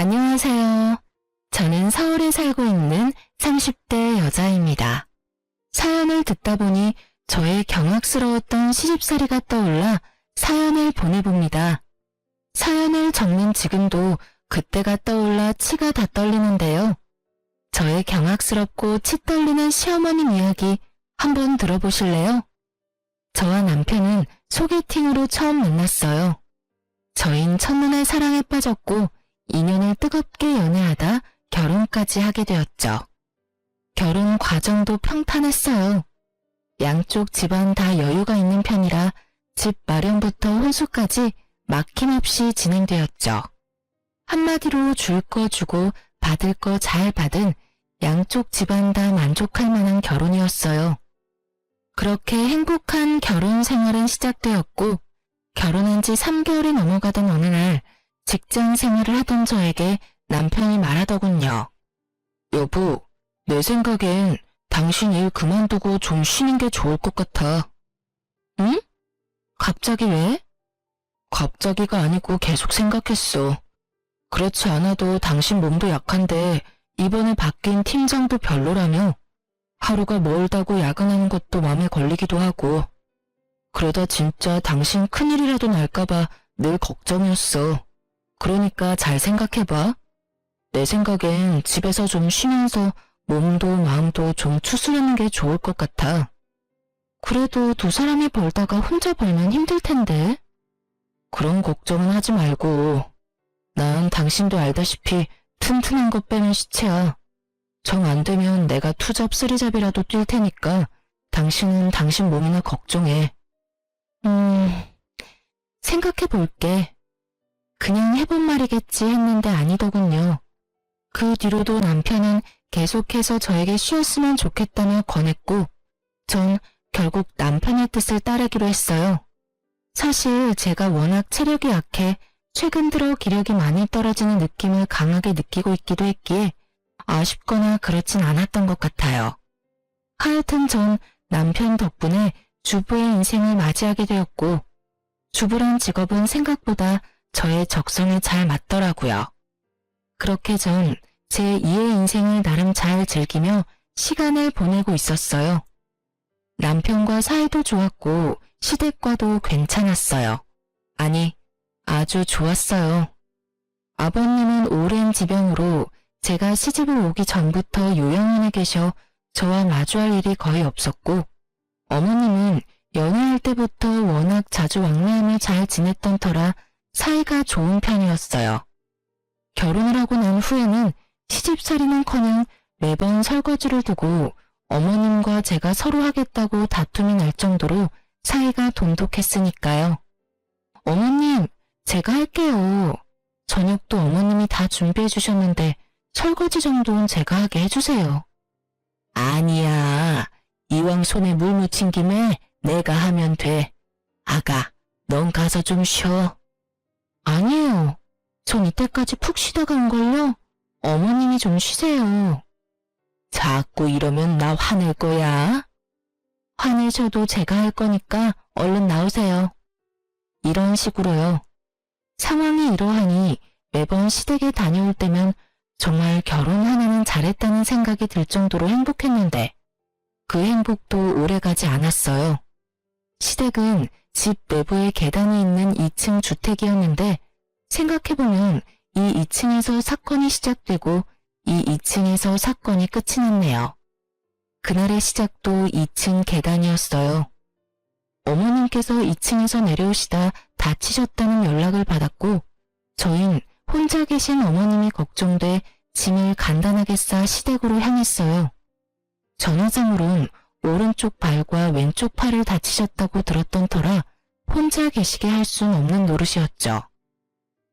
안녕하세요. 저는 서울에 살고 있는 30대 여자입니다. 사연을 듣다 보니 저의 경악스러웠던 시집살이가 떠올라 사연을 보내봅니다. 사연을 적는 지금도 그때가 떠올라 치가 다 떨리는데요. 저의 경악스럽고 치 떨리는 시어머님 이야기 한번 들어보실래요? 저와 남편은 소개팅으로 처음 만났어요. 저흰 첫눈에 사랑에 빠졌고 2년을 뜨겁게 연애하다 결혼까지 하게 되었죠. 결혼 과정도 평탄했어요. 양쪽 집안 다 여유가 있는 편이라 집 마련부터 혼수까지 막힘없이 진행되었죠. 한마디로 줄 거 주고 받을 거 잘 받은 양쪽 집안 다 만족할 만한 결혼이었어요. 그렇게 행복한 결혼 생활은 시작되었고 결혼한 지 3개월이 넘어가던 어느 날 직장 생활을 하던 저에게 남편이 말하더군요. 여보, 내 생각엔 당신 일 그만두고 좀 쉬는 게 좋을 것 같아. 응? 갑자기 왜? 갑자기가 아니고 계속 생각했어. 그렇지 않아도 당신 몸도 약한데 이번에 바뀐 팀장도 별로라며 하루가 멀다고 야근하는 것도 마음에 걸리기도 하고 그러다 진짜 당신 큰일이라도 날까봐 늘 걱정이었어. 그러니까 잘 생각해봐. 내 생각엔 집에서 좀 쉬면서 몸도 마음도 좀 추스르는 게 좋을 것 같아. 그래도 두 사람이 벌다가 혼자 벌면 힘들 텐데. 그런 걱정은 하지 말고. 난 당신도 알다시피 튼튼한 것 빼면 시체야. 정 안 되면 내가 투잡 쓰리잡이라도 뛸 테니까 당신은 당신 몸이나 걱정해. 생각해 볼게. 그냥 해본 말이겠지 했는데 아니더군요. 그 뒤로도 남편은 계속해서 저에게 쉬었으면 좋겠다며 권했고 전 결국 남편의 뜻을 따르기로 했어요. 사실 제가 워낙 체력이 약해 최근 들어 기력이 많이 떨어지는 느낌을 강하게 느끼고 있기도 했기에 아쉽거나 그렇진 않았던 것 같아요. 하여튼 전 남편 덕분에 주부의 인생을 맞이하게 되었고 주부란 직업은 생각보다 저의 적성에 잘 맞더라고요. 그렇게 전 제 2의 인생을 나름 잘 즐기며 시간을 보내고 있었어요. 남편과 사이도 좋았고 시댁과도 괜찮았어요. 아니, 아주 좋았어요. 아버님은 오랜 지병으로 제가 시집을 오기 전부터 요양원에 계셔 저와 마주할 일이 거의 없었고 어머님은 연애할 때부터 워낙 자주 왕래하며 잘 지냈던 터라 사이가 좋은 편이었어요. 결혼을 하고 난 후에는 시집살이는커녕 매번 설거지를 두고 어머님과 제가 서로 하겠다고 다툼이 날 정도로 사이가 돈독했으니까요. 어머님, 제가 할게요. 저녁도 어머님이 다 준비해 주셨는데 설거지 정도는 제가 하게 해주세요. 아니야. 이왕 손에 물 묻힌 김에 내가 하면 돼. 아가, 넌 가서 좀 쉬어. 아니에요. 전 이때까지 푹 쉬다가 온걸요. 어머님이 좀 쉬세요. 자꾸 이러면 나 화낼 거야. 화내셔도 제가 할 거니까 얼른 나오세요. 이런 식으로요. 상황이 이러하니 매번 시댁에 다녀올 때면 정말 결혼 하나는 잘했다는 생각이 들 정도로 행복했는데 그 행복도 오래가지 않았어요. 시댁은 집 내부에 계단이 있는 2층 주택이었는데 생각해보면 이 2층에서 사건이 시작되고 이 2층에서 사건이 끝이 났네요. 그날의 시작도 2층 계단이었어요. 어머님께서 2층에서 내려오시다 다치셨다는 연락을 받았고 저흰 혼자 계신 어머님이 걱정돼 짐을 간단하게 싸 시댁으로 향했어요. 전화상으론 오른쪽 발과 왼쪽 팔을 다치셨다고 들었던 터라 혼자 계시게 할 순 없는 노릇이었죠.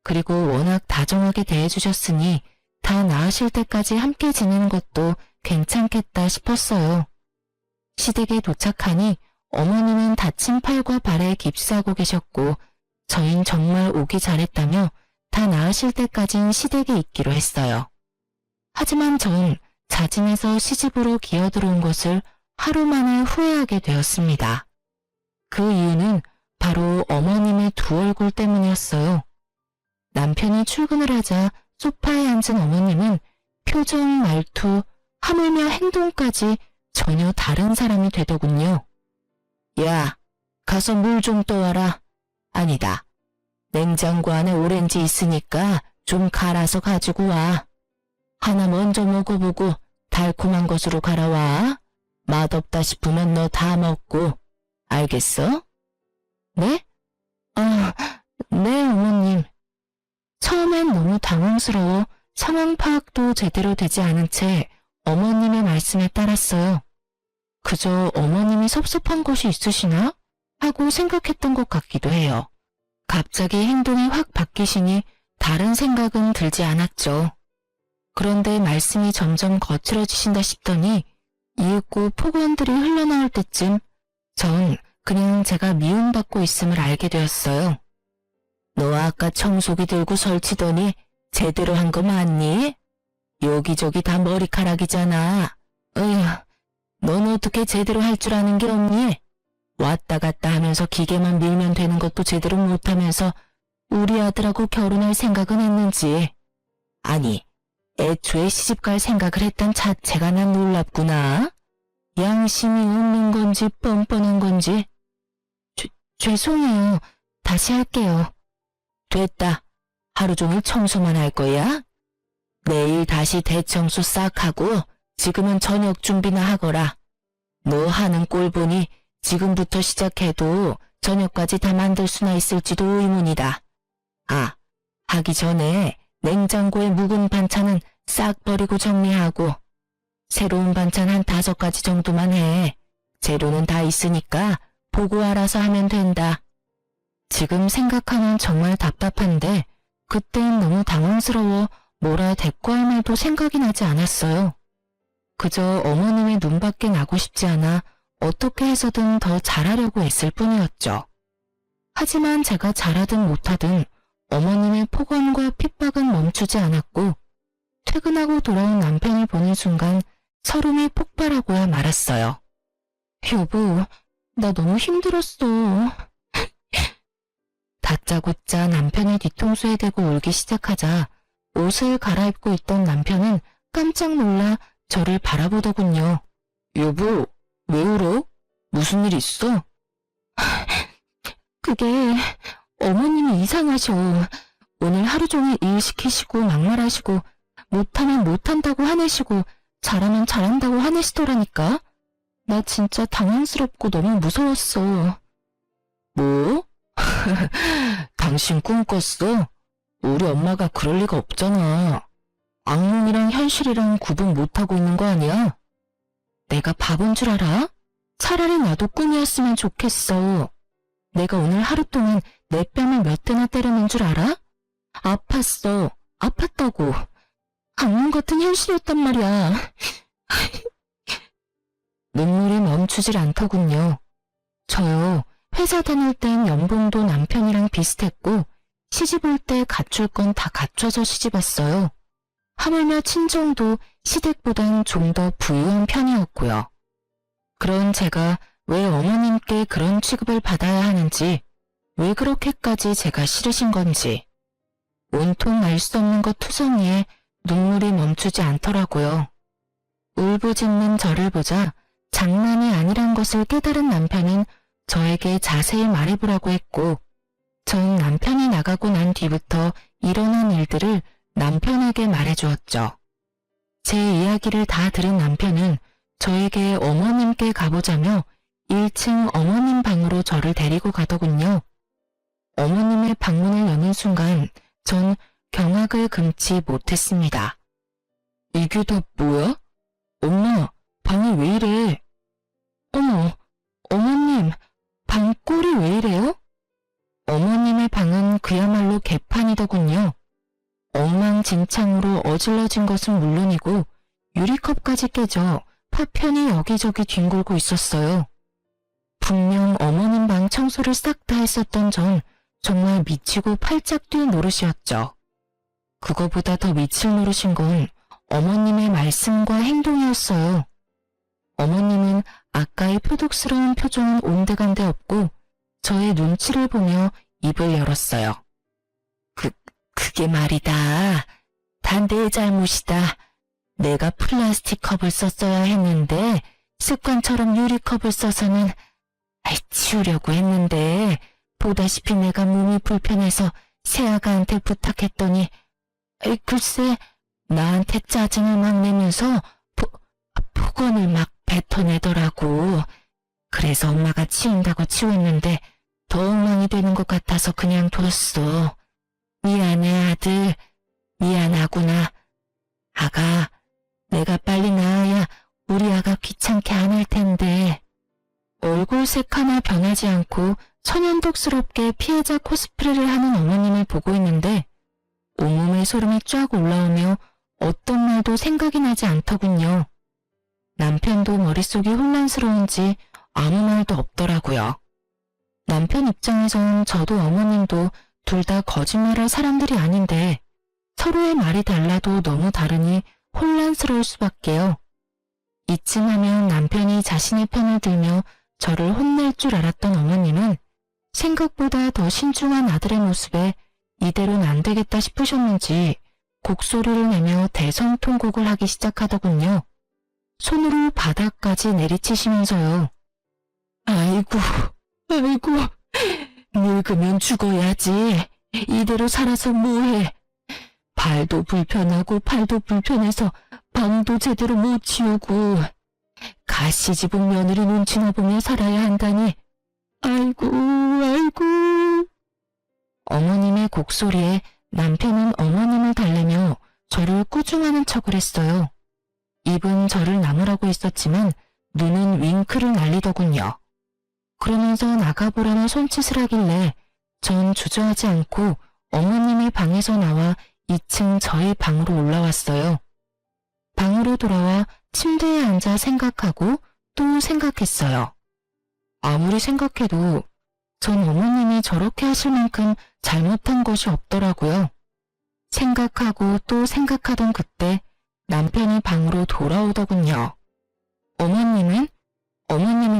그리고 워낙 다정하게 대해주셨으니 다 나으실 때까지 함께 지내는 것도 괜찮겠다 싶었어요. 시댁에 도착하니 어머님은 다친 팔과 발에 깁스하고 계셨고 저흰 정말 오기 잘했다며 다 나으실 때까진 시댁에 있기로 했어요. 하지만 전 자진해서 시집으로 기어들어온 것을 하루 만에 후회하게 되었습니다. 그 이유는 바로 어머님의 두 얼굴 때문이었어요. 남편이 출근을 하자 소파에 앉은 어머님은 표정, 말투, 하물며 행동까지 전혀 다른 사람이 되더군요. 야, 가서 물 좀 떠와라. 아니다. 냉장고 안에 오렌지 있으니까 좀 갈아서 가지고 와. 하나 먼저 먹어보고 달콤한 것으로 갈아와. 맛없다 싶으면 너 다 먹고. 알겠어? 네? 아, 네, 어머님. 처음엔 너무 당황스러워 상황 파악도 제대로 되지 않은 채 어머님의 말씀에 따랐어요. 그저 어머님이 섭섭한 것이 있으시나? 하고 생각했던 것 같기도 해요. 갑자기 행동이 확 바뀌시니 다른 생각은 들지 않았죠. 그런데 말씀이 점점 거칠어지신다 싶더니 이윽고 폭언들이 흘러나올 때쯤 전 그냥 제가 미움받고 있음을 알게 되었어요. 너 아까 청소기 들고 설치더니 제대로 한 거 맞니? 여기저기 다 머리카락이잖아. 어휴, 넌 어떻게 제대로 할 줄 아는 게 없니? 왔다 갔다 하면서 기계만 밀면 되는 것도 제대로 못하면서 우리 아들하고 결혼할 생각은 했는지. 아니, 애초에 시집갈 생각을 했던 자체가 난 놀랍구나. 양심이 없는 건지 뻔뻔한 건지. 죄송해요. 다시 할게요. 됐다. 하루 종일 청소만 할 거야? 내일 다시 대청소 싹 하고 지금은 저녁 준비나 하거라. 너 하는 꼴 보니 지금부터 시작해도 저녁까지 다 만들 수나 있을지도 의문이다. 아, 하기 전에 냉장고에 묵은 반찬은 싹 버리고 정리하고 새로운 반찬 한 5가지 정도만 해. 재료는 다 있으니까 보고 알아서 하면 된다. 지금 생각하면 정말 답답한데 그땐 너무 당황스러워 뭐라 대꾸할 말도 생각이 나지 않았어요. 그저 어머님의 눈밖에 나고 싶지 않아 어떻게 해서든 더 잘하려고 애쓸 뿐이었죠. 하지만 제가 잘하든 못하든 어머님의 폭언과 핍박은 멈추지 않았고 퇴근하고 돌아온 남편을 보는 순간 서름이 폭발하고야 말았어요. 여보, 나 너무 힘들었어. 다짜고짜 남편의 뒤통수에 대고 울기 시작하자 옷을 갈아입고 있던 남편은 깜짝 놀라 저를 바라보더군요. 여보, 왜 울어? 무슨 일 있어? 그게 어머님이 이상하셔. 오늘 하루 종일 일 시키시고 막말하시고 못하면 못한다고 화내시고 잘하면 잘한다고 화내시더라니까. 나 진짜 당황스럽고 너무 무서웠어. 뭐? 당신 꿈 꿨어? 우리 엄마가 그럴 리가 없잖아. 악몽이랑 현실이랑 구분 못하고 있는 거 아니야? 내가 바본 줄 알아? 차라리 나도 꿈이었으면 좋겠어. 내가 오늘 하루 동안 내 뺨을 몇 대나 때려낸 줄 알아? 아팠어. 아팠다고. 악몽 같은 현실이었단 말이야. 눈물이 멈추질 않더군요. 저요, 회사 다닐 땐 연봉도 남편이랑 비슷했고 시집 올 때 갖출 건 다 갖춰서 시집 왔어요. 하물며 친정도 시댁보단 좀 더 부유한 편이었고요. 그런 제가 왜 어머님께 그런 취급을 받아야 하는지, 왜 그렇게까지 제가 싫으신 건지, 온통 알 수 없는 것 투성이에 눈물이 멈추지 않더라고요. 울부짖는 저를 보자 장난이 아니란 것을 깨달은 남편은 저에게 자세히 말해보라고 했고, 전 남편이 나가고 난 뒤부터 일어난 일들을 남편에게 말해주었죠. 제 이야기를 다 들은 남편은 저에게 어머님께 가보자며 1층 어머님 방으로 저를 데리고 가더군요. 어머님의 방문을 여는 순간 전 경악을 금치 못했습니다. 이게 다 뭐야? 엄마, 방이 왜 이래? 어머, 어머님, 방 꼴이 왜 이래요? 어머님의 방은 그야말로 개판이더군요. 엉망진창으로 어질러진 것은 물론이고 유리컵까지 깨져 파편이 여기저기 뒹굴고 있었어요. 분명 어머님 방 청소를 싹 다 했었던 전 정말 미치고 팔짝 뛸 노릇이었죠. 그거보다 더 미칠 노릇인 건 어머님의 말씀과 행동이었어요. 어머님은 아까의 표독스러운 표정은 온데간데 없고 저의 눈치를 보며 입을 열었어요. 그게 말이다. 다 내 잘못이다. 내가 플라스틱 컵을 썼어야 했는데 습관처럼 유리컵을 써서는 치우려고 했는데 보다시피 내가 몸이 불편해서 새아가한테 부탁했더니 글쎄 나한테 짜증을 막 내면서 폭언을 막 뱉어내더라고. 그래서 엄마가 치운다고 치웠는데 더 엉망이 되는 것 같아서 그냥 뒀어. 미안해 아들. 미안하구나. 아가, 내가 빨리 나아야 우리 아가 귀찮게 안 할 텐데. 얼굴색 하나 변하지 않고 천연덕스럽게 피해자 코스프레를 하는 어머님을 보고 있는데 온몸에 소름이 쫙 올라오며 어떤 말도 생각이 나지 않더군요. 남편도 머릿속이 혼란스러운지 아무 말도 없더라고요. 남편 입장에선 저도 어머님도 둘 다 거짓말할 사람들이 아닌데 서로의 말이 달라도 너무 다르니 혼란스러울 수밖에요. 이쯤 하면 남편이 자신의 편을 들며 저를 혼낼 줄 알았던 어머님은 생각보다 더 신중한 아들의 모습에 이대로는 안 되겠다 싶으셨는지 곡소리를 내며 대성통곡을 하기 시작하더군요. 손으로 바닥까지 내리치시면서요. 아이고, 늙으면 죽어야지. 이대로 살아서 뭐해. 발도 불편하고 팔도 불편해서 방도 제대로 못 치우고 가시 집은 며느리 눈치나 보며 살아야 한다니. 아이고. 어머님의 곡소리에 남편은 어머님을 달래며 저를 꾸중하는 척을 했어요. 입은 저를 나무라고 했었지만 눈은 윙크를 날리더군요. 그러면서 나가보라는 손짓을 하길래 전 주저하지 않고 어머님의 방에서 나와 2층 저희 방으로 올라왔어요. 방으로 돌아와 침대에 앉아 생각하고 또 생각했어요. 아무리 생각해도 전 어머님이 저렇게 하실 만큼 잘못한 것이 없더라고요. 생각하고 또 생각하던 그때 남편이 방으로 돌아오더군요. 어머님은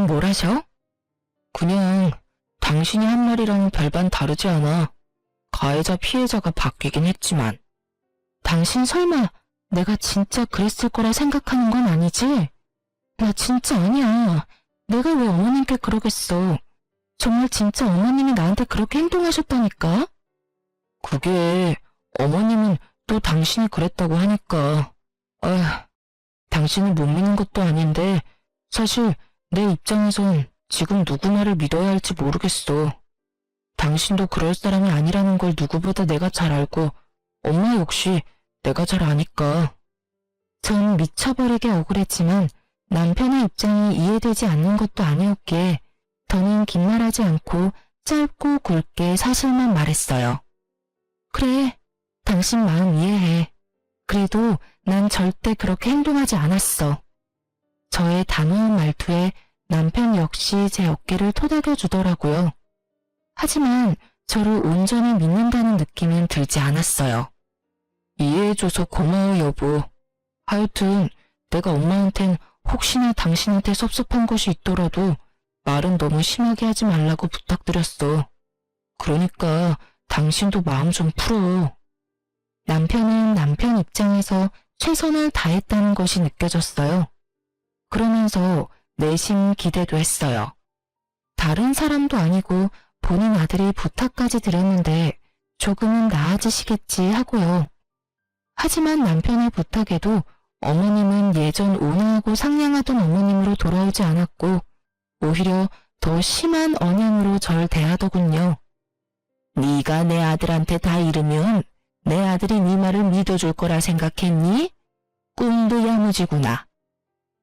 뭘 하셔? 그냥 당신이 한 말이랑 별반 다르지 않아. 가해자 피해자가 바뀌긴 했지만. 당신 설마 내가 진짜 그랬을 거라 생각하는 건 아니지? 나 진짜 아니야. 내가 왜 어머님께 그러겠어. 정말 진짜 어머님이 나한테 그렇게 행동하셨다니까? 그게 어머님은 또 당신이 그랬다고 하니까. 당신을 못 믿는 것도 아닌데 사실 내 입장에선 지금 누구 말을 믿어야 할지 모르겠어. 당신도 그럴 사람이 아니라는 걸 누구보다 내가 잘 알고 엄마 역시 내가 잘 아니까. 전 미쳐버리게 억울했지만 남편의 입장이 이해되지 않는 것도 아니었기에 더는 긴 말하지 않고 짧고 굵게 사실만 말했어요. 그래, 당신 마음 이해해. 그래도 난 절대 그렇게 행동하지 않았어. 저의 단호한 말투에 남편 역시 제 어깨를 토닥여 주더라고요. 하지만 저를 온전히 믿는다는 느낌은 들지 않았어요. 이해해줘서 고마워 여보. 하여튼 내가 엄마한텐 혹시나 당신한테 섭섭한 것이 있더라도 말은 너무 심하게 하지 말라고 부탁드렸어. 그러니까 당신도 마음 좀 풀어. 남편은 남편 입장에서 최선을 다했다는 것이 느껴졌어요. 그러면서 내심 기대도 했어요. 다른 사람도 아니고 본인 아들이 부탁까지 드렸는데 조금은 나아지시겠지 하고요. 하지만 남편의 부탁에도 어머님은 예전 온화하고 상냥하던 어머님으로 돌아오지 않았고 오히려 더 심한 언행으로 절 대하더군요. 네가 내 아들한테 다 이르면 내 아들이 네 말을 믿어줄 거라 생각했니? 꿈도 야무지구나.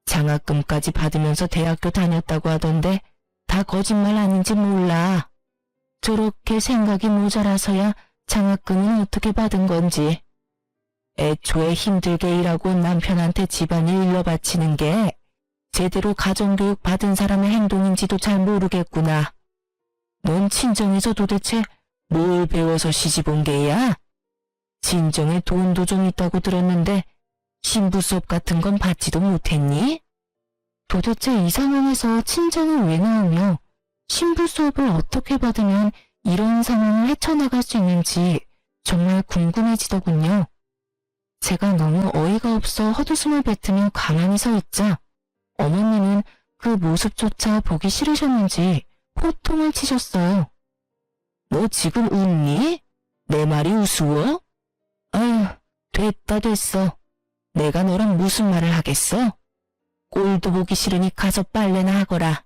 장학금까지 받으면서 대학교 다녔다고 하던데 다 거짓말 아닌지 몰라. 저렇게 생각이 모자라서야 장학금은 어떻게 받은 건지. 애초에 힘들게 일하고 남편한테 집안일 일러바치는 게 제대로 가정교육 받은 사람의 행동인지도 잘 모르겠구나. 넌 친정에서 도대체 뭘 배워서 시집 온 게야? 친정에 돈도 좀 있다고 들었는데 신부 수업 같은 건 받지도 못했니? 도대체 이 상황에서 친정을 왜 나오며 신부 수업을 어떻게 받으면 이런 상황을 헤쳐나갈 수 있는지 정말 궁금해지더군요. 제 제가 너무 어이가 없어 헛웃음을 뱉으며 가만히 서 있자 어머님은 그 모습조차 보기 싫으셨는지 호통을 치셨어요. 너 지금 웃니? 내 말이 우스워? 아휴, 됐어. 내가 너랑 무슨 말을 하겠어? 꼴도 보기 싫으니 가서 빨래나 하거라.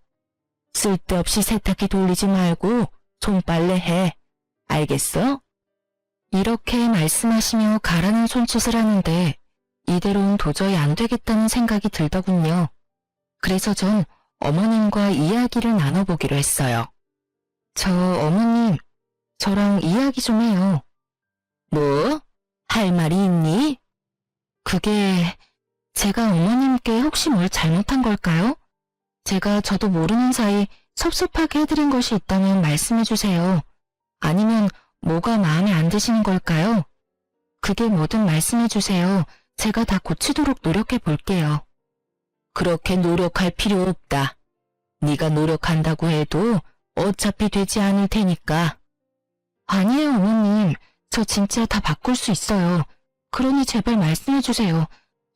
쓸데없이 세탁기 돌리지 말고 손빨래 해. 알겠어? 이렇게 말씀하시며 가라는 손짓을 하는데 이대로는 도저히 안 되겠다는 생각이 들더군요. 그래서 전 어머님과 이야기를 나눠보기로 했어요. 어머님, 저랑 이야기 좀 해요. 뭐? 할 말이 있니? 그게 제가 어머님께 혹시 뭘 잘못한 걸까요? 제가 저도 모르는 사이 섭섭하게 해드린 것이 있다면 말씀해 주세요. 아니면 뭐가 마음에 안 드시는 걸까요? 그게 뭐든 말씀해 주세요. 제가 다 고치도록 노력해 볼게요. 그렇게 노력할 필요 없다. 네가 노력한다고 해도 어차피 되지 않을 테니까. 아니에요, 어머님. 저 진짜 다 바꿀 수 있어요. 그러니 제발 말씀해 주세요.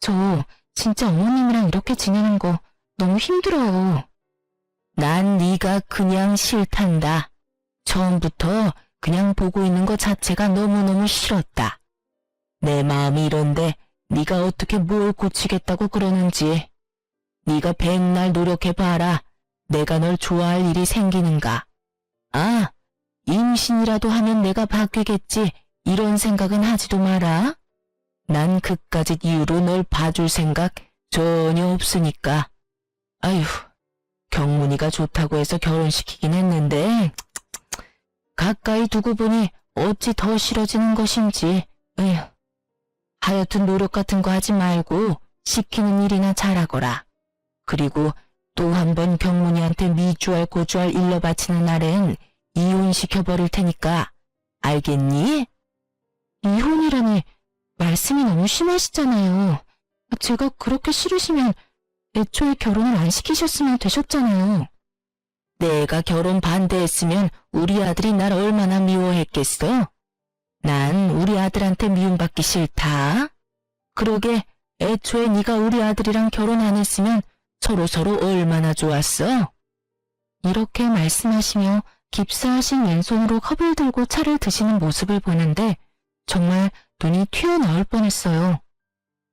저 진짜 어머님이랑 이렇게 지내는 거 너무 힘들어요. 난 네가 그냥 싫단다. 처음부터 그냥 보고 있는 것 자체가 너무너무 싫었다. 내 마음이 이런데 네가 어떻게 뭘 고치겠다고 그러는지. 네가 백날 노력해봐라. 내가 널 좋아할 일이 생기는가. 아, 임신이라도 하면 내가 바뀌겠지. 이런 생각은 하지도 마라. 난 그까짓 이유로 널 봐줄 생각 전혀 없으니까. 아휴, 경문이가 좋다고 해서 결혼시키긴 했는데 가까이 두고 보니 어찌 더 싫어지는 것인지. 에휴, 하여튼 노력 같은 거 하지 말고 시키는 일이나 잘하거라. 그리고 또 한 번 경문이한테 미주알 고주알 일러 바치는 날엔 이혼시켜버릴 테니까. 알겠니? 이혼이라니 말씀이 너무 심하시잖아요. 제가 그렇게 싫으시면 애초에 결혼을 안 시키셨으면 되셨잖아요. 내가 결혼 반대했으면 우리 아들이 날 얼마나 미워했겠어? 난 우리 아들한테 미움받기 싫다. 그러게 애초에 네가 우리 아들이랑 결혼 안 했으면 서로 얼마나 좋았어? 이렇게 말씀하시며 깁스하신 왼손으로 컵을 들고 차를 드시는 모습을 보는데 정말 눈이 튀어나올 뻔했어요.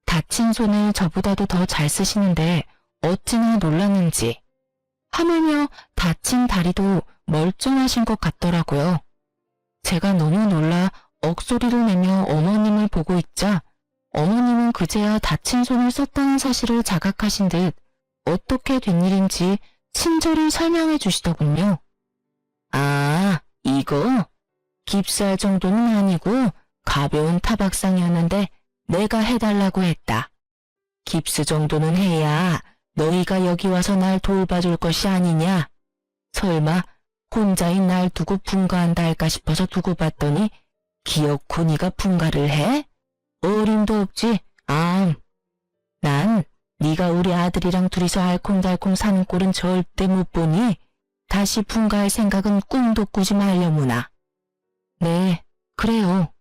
다친 손을 저보다도 더 잘 쓰시는데 어찌나 놀랐는지. 하물며 다친 다리도 멀쩡하신 것 같더라고요. 제가 너무 놀라 억소리를 내며 어머님을 보고 있자 어머님은 그제야 다친 손을 썼다는 사실을 자각하신 듯 어떻게 된 일인지 친절히 설명해 주시더군요. 아, 이거? 깁스할 정도는 아니고 가벼운 타박상이었는데 내가 해달라고 했다. 깁스 정도는 해야 너희가 여기 와서 날 돌봐줄 것이 아니냐? 설마 혼자인 날 두고 분가한다 할까 싶어서 두고 봤더니 기어코 네가 분가를 해? 어림도 없지. 난 네가 우리 아들이랑 둘이서 알콩달콩 사는 꼴은 절대 못 보니 다시 분가할 생각은 꿈도 꾸지 말려무나. 네, 그래요.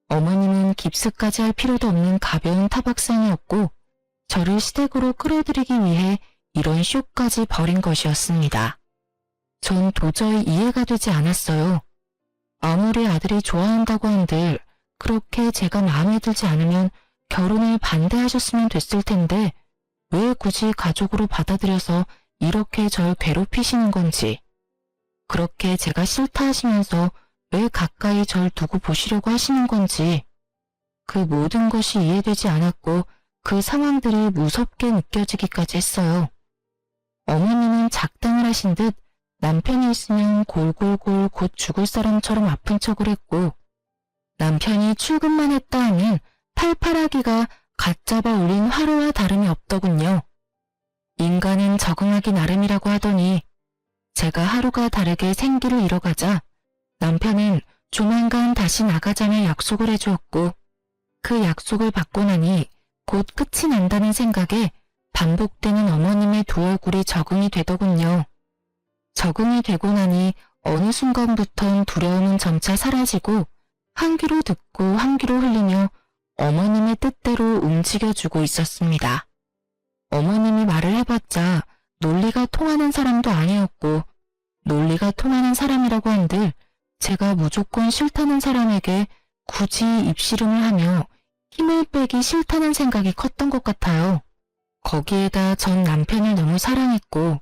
어머님은 깁스까지 할 필요도 없는 가벼운 타박상이었고 저를 시댁으로 끌어들이기 위해 이런 쇼까지 벌인 것이었습니다. 전 도저히 이해가 되지 않았어요. 아무리 아들이 좋아한다고 한들 그렇게 제가 마음에 들지 않으면 결혼을 반대하셨으면 됐을 텐데 왜 굳이 가족으로 받아들여서 이렇게 절 괴롭히시는 건지. 그렇게 제가 싫다 하시면서 왜 가까이 절 두고 보시려고 하시는 건지. 그 모든 것이 이해되지 않았고 그 상황들이 무섭게 느껴지기까지 했어요. 어머님은 작당을 하신 듯 남편이 있으면 골골골 곧 죽을 사람처럼 아픈 척을 했고 남편이 출근만 했다 하면 팔팔하기가 갓 잡아 올린 화로와 다름이 없더군요. 인간은 적응하기 나름이라고 하더니 제가 하루가 다르게 생기를 잃어가자 남편은 조만간 다시 나가자며 약속을 해주었고 그 약속을 받고 나니 곧 끝이 난다는 생각에 반복되는 어머님의 두 얼굴이 적응이 되더군요. 적응이 되고 나니 어느 순간부턴 두려움은 점차 사라지고 한 귀로 듣고 한 귀로 흘리며 어머님의 뜻대로 움직여주고 있었습니다. 어머님이 말을 해봤자 논리가 통하는 사람도 아니었고 논리가 통하는 사람이라고 한들 제가 무조건 싫다는 사람에게 굳이 입씨름을 하며 힘을 빼기 싫다는 생각이 컸던 것 같아요. 거기에다 전 남편을 너무 사랑했고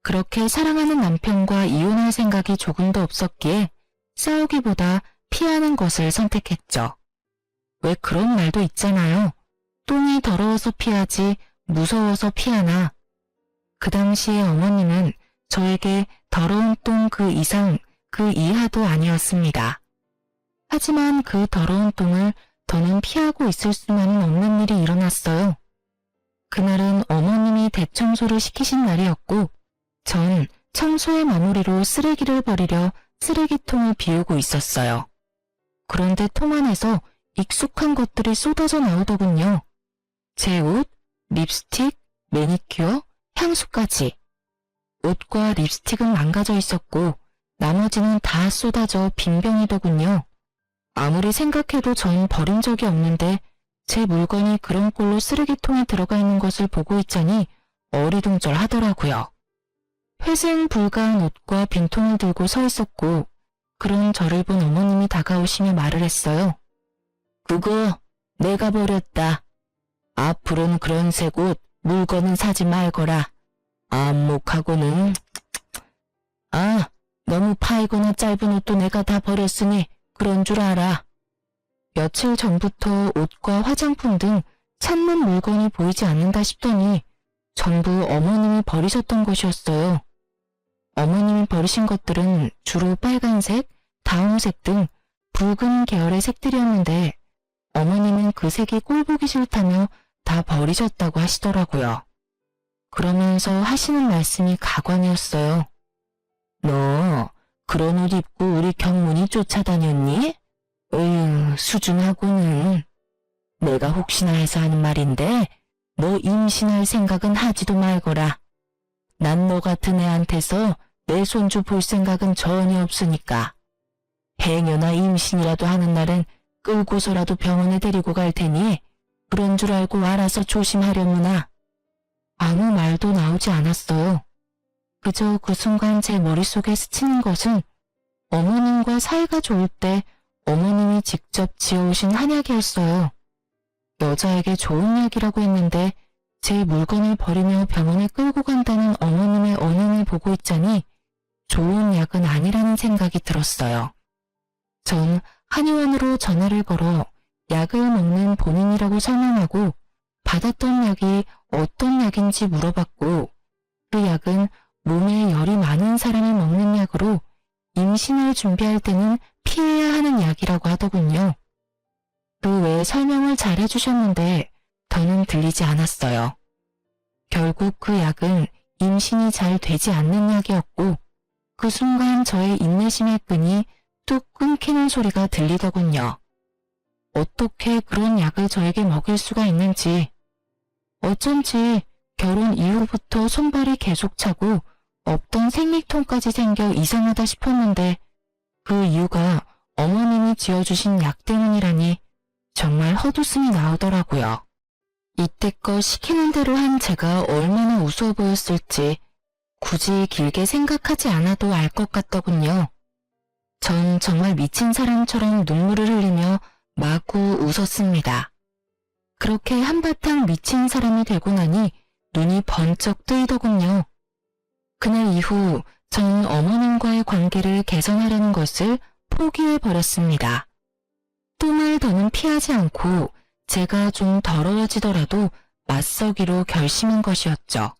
그렇게 사랑하는 남편과 이혼할 생각이 조금도 없었기에 싸우기보다 피하는 것을 선택했죠. 왜 그런 말도 있잖아요. 똥이 더러워서 피하지 무서워서 피하나. 그 당시에 어머님은 저에게 더러운 똥 그 이상 그 이하도 아니었습니다. 하지만 그 더러운 똥을 더는 피하고 있을 수만은 없는 일이 일어났어요. 그날은 어머님이 대청소를 시키신 날이었고 전 청소의 마무리로 쓰레기를 버리려 쓰레기통을 비우고 있었어요. 그런데 통 안에서 익숙한 것들이 쏟아져 나오더군요. 제 옷, 립스틱, 매니큐어, 향수까지. 옷과 립스틱은 망가져 있었고 나머지는 다 쏟아져 빈병이더군요. 아무리 생각해도 전 버린 적이 없는데 제 물건이 그런 꼴로 쓰레기통에 들어가 있는 것을 보고 있자니 어리둥절하더라고요. 회생 불가한 옷과 빈통을 들고 서 있었고 그런 저를 본 어머님이 다가오시며 말을 했어요. 그거 내가 버렸다. 앞으로는 그런 색 옷, 물건은 사지 말거라. 안목하고는. 아, 너무 파이거나 짧은 옷도 내가 다 버렸으니 그런 줄 알아. 며칠 전부터 옷과 화장품 등 찾는 물건이 보이지 않는다 싶더니 전부 어머님이 버리셨던 것이었어요. 어머님이 버리신 것들은 주로 빨간색, 다홍색 등 붉은 계열의 색들이었는데 어머님은 그 색이 꼴보기 싫다며 다 버리셨다고 하시더라고요. 그러면서 하시는 말씀이 가관이었어요. 너 그런 옷 입고 우리 경문이 쫓아다녔니? 수준하고는. 내가 혹시나 해서 하는 말인데 너 임신할 생각은 하지도 말거라. 난 너 같은 애한테서 내 손주 볼 생각은 전혀 없으니까. 해녀나 임신이라도 하는 날은 끌고서라도 병원에 데리고 갈 테니 그런 줄 알고 알아서 조심하려무나. 아무 말도 나오지 않았어요. 그저 그 순간 제 머릿속에 스치는 것은 어머님과 사이가 좋을 때 어머님이 직접 지어오신 한약이었어요. 여자에게 좋은 약이라고 했는데 제 물건을 버리며 병원에 끌고 간다는 어머님의 언행을 보고 있자니 좋은 약은 아니라는 생각이 들었어요. 전 한의원으로 전화를 걸어 약을 먹는 본인이라고 설명하고 받았던 약이 어떤 약인지 물어봤고 그 약은 몸에 열이 많은 사람이 먹는 약으로 임신을 준비할 때는 피해야 하는 약이라고 하더군요. 그 외에 설명을 잘 해주셨는데 더는 들리지 않았어요. 결국 그 약은 임신이 잘 되지 않는 약이었고 그 순간 저의 인내심의 끈이 뚝 끊기는 소리가 들리더군요. 어떻게 그런 약을 저에게 먹일 수가 있는지. 어쩐지 결혼 이후부터 손발이 계속 차고 없던 생리통까지 생겨 이상하다 싶었는데 그 이유가 어머님이 지어주신 약 때문이라니 정말 헛웃음이 나오더라고요. 이때껏 시키는 대로 한 제가 얼마나 우스워 보였을지 굳이 길게 생각하지 않아도 알 것 같더군요. 전 정말 미친 사람처럼 눈물을 흘리며 마구 웃었습니다. 그렇게 한바탕 미친 사람이 되고 나니 눈이 번쩍 뜨이더군요. 그날 이후 저는 어머님과의 관계를 개선하려는 것을 포기해버렸습니다. 똥을 더는 피하지 않고 제가 좀 더러워지더라도 맞서기로 결심한 것이었죠.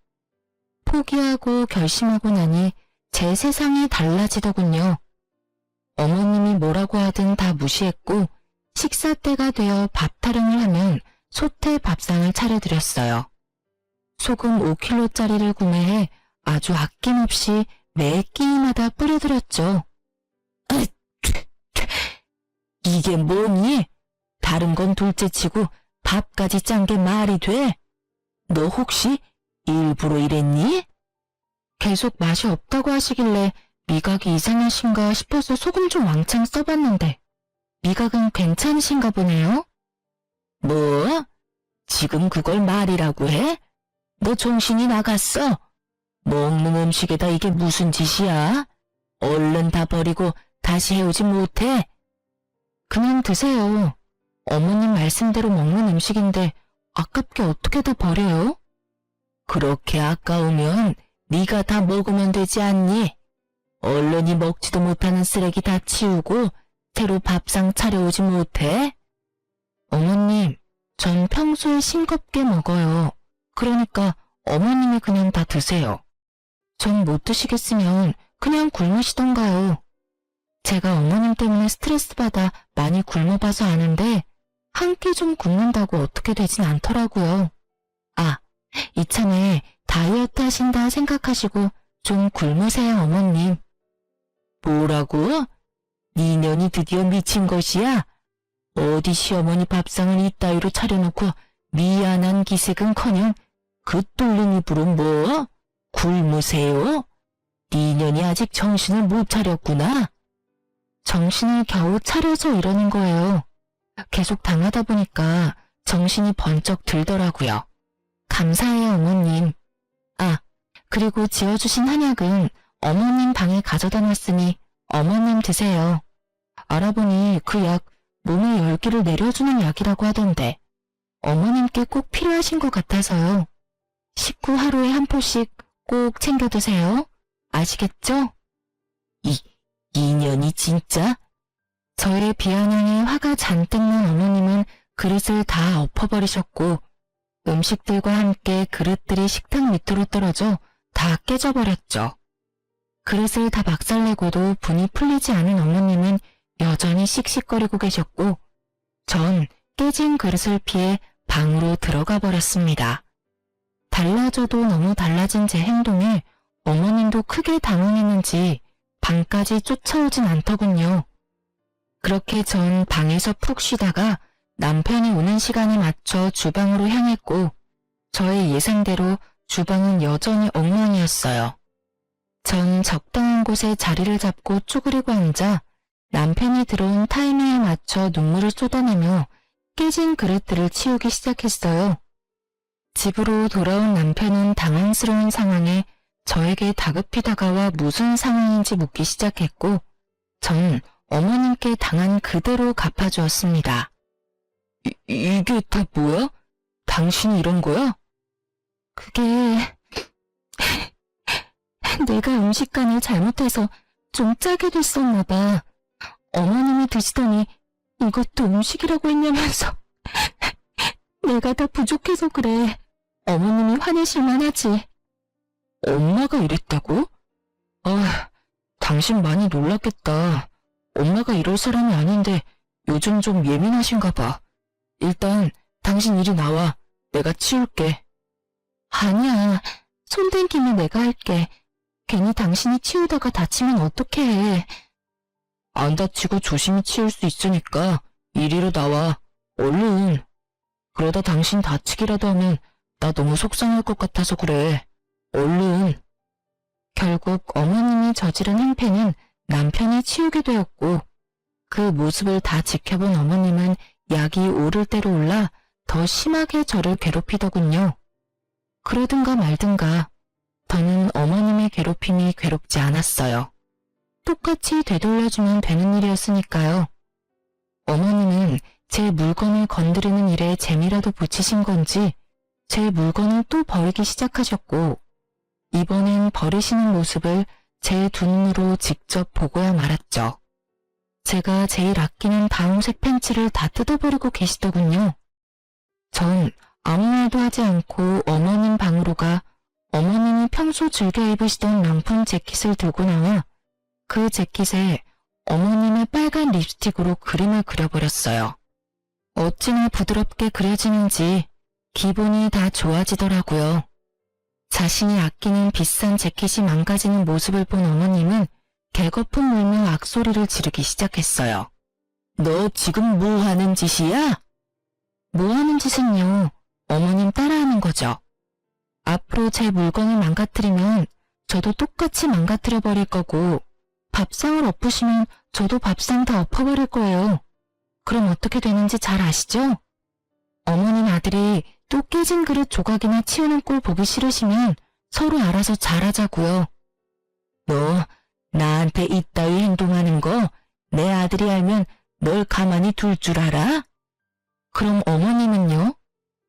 포기하고 결심하고 나니 제 세상이 달라지더군요. 어머님이 뭐라고 하든 다 무시했고 식사 때가 되어 밥 타령을 하면 솥에 밥상을 차려드렸어요. 소금 5kg짜리를 구매해 아주 아낌없이 매 끼니마다 뿌려드렸죠. 이게 뭐니? 다른 건 둘째치고 밥까지 짠 게 말이 돼? 너 혹시 일부러 이랬니? 계속 맛이 없다고 하시길래 미각이 이상하신가 싶어서 소금 좀 왕창 써봤는데 미각은 괜찮으신가 보네요. 뭐? 지금 그걸 말이라고 해? 너 정신이 나갔어? 먹는 음식에다 이게 무슨 짓이야? 얼른 다 버리고 다시 해오지 못해? 그냥 드세요. 어머님 말씀대로 먹는 음식인데 아깝게 어떻게 다 버려요? 그렇게 아까우면 네가 다 먹으면 되지 않니? 얼른이 먹지도 못하는 쓰레기 다 치우고 새로 밥상 차려오지 못해? 어머님, 전 평소에 싱겁게 먹어요. 그러니까 어머님이 그냥 다 드세요. 전 못 드시겠으면 그냥 굶으시던가요. 제가 어머님 때문에 스트레스 받아 많이 굶어봐서 아는데 한 끼 좀 굶는다고 어떻게 되진 않더라고요. 아, 이참에 다이어트 하신다 생각하시고 좀 굶으세요, 어머님. 뭐라고? 네 년이 드디어 미친 것이야? 어디 시어머니 밥상을 이따위로 차려놓고 미안한 기색은커녕 그 뚫린 입으로 뭐? 굶으세요? 네 년이 아직 정신을 못 차렸구나. 정신을 겨우 차려서 이러는 거예요. 계속 당하다 보니까 정신이 번쩍 들더라고요. 감사해요, 어머님. 아, 그리고 지어주신 한약은 어머님 방에 가져다 놨으니 어머님 드세요. 알아보니 그 약 몸의 열기를 내려주는 약이라고 하던데 어머님께 꼭 필요하신 것 같아서요. 식후 하루에 한 포씩 꼭 챙겨 드세요. 아시겠죠? 이년이 진짜? 저의 비아냥에 화가 잔뜩 난 어머님은 그릇을 다 엎어버리셨고 음식들과 함께 그릇들이 식탁 밑으로 떨어져 다 깨져버렸죠. 그릇을 다 박살내고도 분이 풀리지 않은 어머님은 여전히 씩씩거리고 계셨고 전 깨진 그릇을 피해 방으로 들어가 버렸습니다. 달라져도 너무 달라진 제 행동에 어머님도 크게 당황했는지 방까지 쫓아오진 않더군요. 그렇게 전 방에서 푹 쉬다가 남편이 오는 시간에 맞춰 주방으로 향했고 저의 예상대로 주방은 여전히 엉망이었어요. 전 적당한 곳에 자리를 잡고 쪼그리고 앉아 남편이 들어온 타이밍에 맞춰 눈물을 쏟아내며 깨진 그릇들을 치우기 시작했어요. 집으로 돌아온 남편은 당황스러운 상황에 저에게 다급히 다가와 무슨 상황인지 묻기 시작했고 전 어머님께 당한 그대로 갚아주었습니다. 이게 다 뭐야? 당신이 이런 거야? 그게... 내가 음식간을 잘못해서 좀 짜게 됐었나 봐. 어머님이 드시더니 이것도 음식이라고 했냐면서 내가 다 부족해서 그래. 어머님이 화내실만 하지. 엄마가 이랬다고? 아, 당신 많이 놀랐겠다. 엄마가 이럴 사람이 아닌데 요즘 좀 예민하신가 봐. 일단 당신 이리 나와. 내가 치울게. 아니야. 손댄 김에 내가 할게. 괜히 당신이 치우다가 다치면 어떡해. 안 다치고 조심히 치울 수 있으니까 이리로 나와. 얼른. 그러다 당신 다치기라도 하면 나 너무 속상할 것 같아서 그래. 얼른. 결국 어머님이 저지른 행패는 남편이 치우게 되었고 그 모습을 다 지켜본 어머님은 약이 오를 대로 올라 더 심하게 저를 괴롭히더군요. 그러든가 말든가 저는 어머님의 괴롭힘이 괴롭지 않았어요. 똑같이 되돌려주면 되는 일이었으니까요. 어머님은 제 물건을 건드리는 일에 재미라도 붙이신 건지 제 물건을 또 버리기 시작하셨고 이번엔 버리시는 모습을 제 두 눈으로 직접 보고야 말았죠. 제가 제일 아끼는 다홍색 팬츠를 다 뜯어버리고 계시더군요. 전 아무 말도 하지 않고 어머님 방으로 가 어머님이 평소 즐겨 입으시던 명품 재킷을 들고 나와 그 재킷에 어머님의 빨간 립스틱으로 그림을 그려버렸어요. 어찌나 부드럽게 그려지는지 기분이 다 좋아지더라고요. 자신이 아끼는 비싼 재킷이 망가지는 모습을 본 어머님은 개거품 물며 악소리를 지르기 시작했어요. 너 지금 뭐 하는 짓이야? 뭐 하는 짓은요? 어머님 따라하는 거죠. 앞으로 제 물건을 망가뜨리면 저도 똑같이 망가뜨려 버릴 거고 밥상을 엎으시면 저도 밥상 다 엎어버릴 거예요. 그럼 어떻게 되는지 잘 아시죠? 어머님 아들이 또 깨진 그릇 조각이나 치우는 꼴 보기 싫으시면 서로 알아서 잘하자고요. 너 나한테 이따위 행동하는 거 내 아들이 알면 널 가만히 둘 줄 알아? 그럼 어머님은요?